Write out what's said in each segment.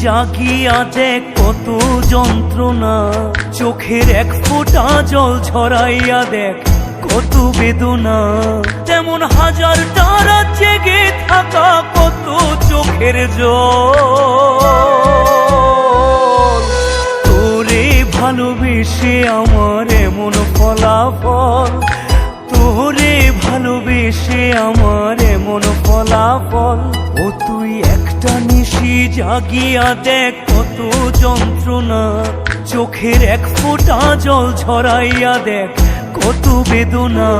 জাগিয়া দেখ কত যন্ত্রণা, চোখের এক ফোঁটা জল ঝরাইয়া দেখ কত বেদনা। তেমন হাজার তারা জেগে থাকা কত চোখের জল। তোরে ভালোবেসে আমার এমন ফলাফল, তোরে ভালোবেসে আমার এমন ফলাফল। ও তুই একটা নিশি জাগিয়া দেখ কত যন্ত্রণা, চোখের এক ফোঁটা জল ঝরাইয়া দেখ কত বেদনা।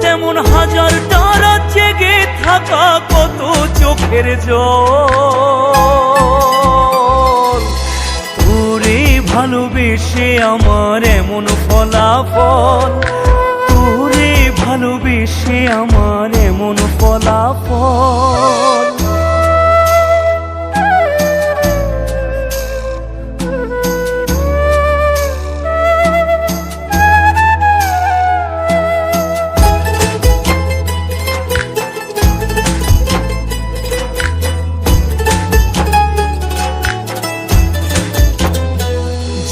তেমন হাজার তারা জেগে থাকা কত চোখের জল। তোরে ভালোবেসে আমার এমন ফলাফল, তোরে ভালোবেসে আমার এমন ফলাফল।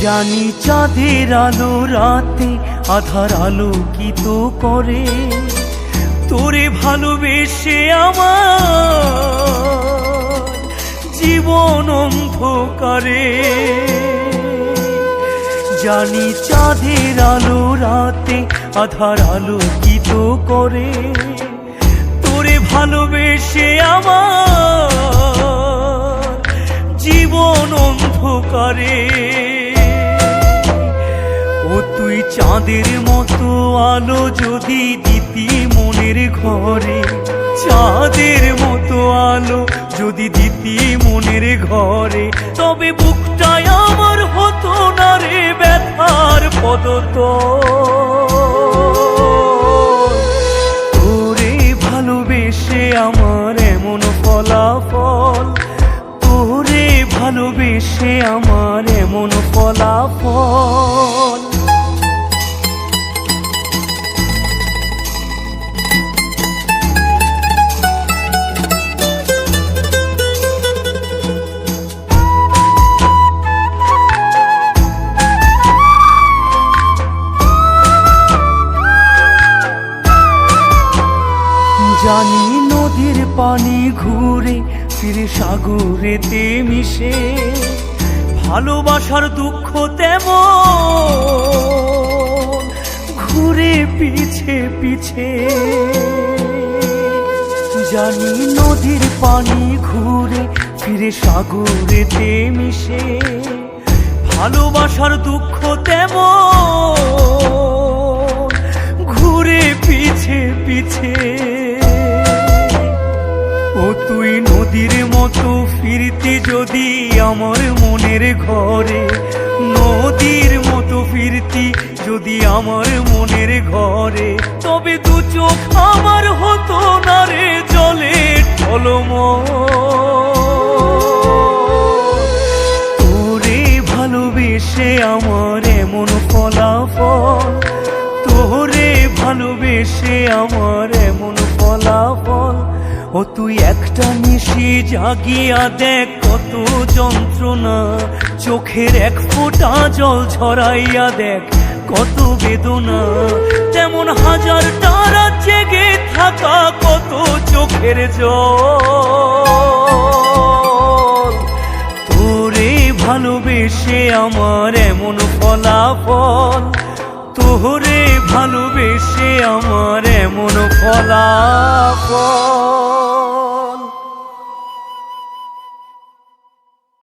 জানি চাঁদের আলো রাতে আধার আলোকিত করে, তোরে ভালোবেসে আমার জীবন অন্ধকারে। জানি চাঁদের আলো রাতে আধার আলোকিত করে, তোরে ভালোবেসে আমার জীবন অন্ধকারে। ও তুই চাঁদের মতো আলো যদি দিতি মনের ঘরে, চাঁদের মতো আলো যদি দিতি মনের ঘরে, তবে বুকটাই আমার হতো না রে ব্যথার পদতল। তোরে ভালোবেসে আমার এমন ফলাফল, তোরে ভালোবেসে আমার এমন ফলাফল। জানি নদীর পানি ঘুরে ফিরে সাগরেতে মিশে, ভালোবাসার দুঃখ তেমন ঘুরে পিছে পিছে। জানি নদীর পানি ঘুরে ফিরে সাগরেতে মিশে, ভালোবাসার দুঃখ তেমন ঘুরে পিছে পিছে। ও তুই নদীর মতো ফিরতি যদি আমার মনের ঘরে, নদীর মতো ফিরতি যদি আমার মনের ঘরে, তবে দু চোখ আমার হতো না রে জলে টলমল। তোরে ভালোবেসে আমার এমন ফলাফল, তোরে ভালোবেসে আমার এমন ফলাফল। ও তুই একটা নিশি জাগিয়া দেখ কত যন্ত্রণা, চোখের এক ফোঁটা জল ঝরাইয়া দেখ কত বেদনা। তেমন হাজার তারা জেগে থাকা কত চোখের জল। তোরে ভালোবেসে আমার এমন ফলাফল, তোরে ভালোবেসে আমার এমন ফলাফল।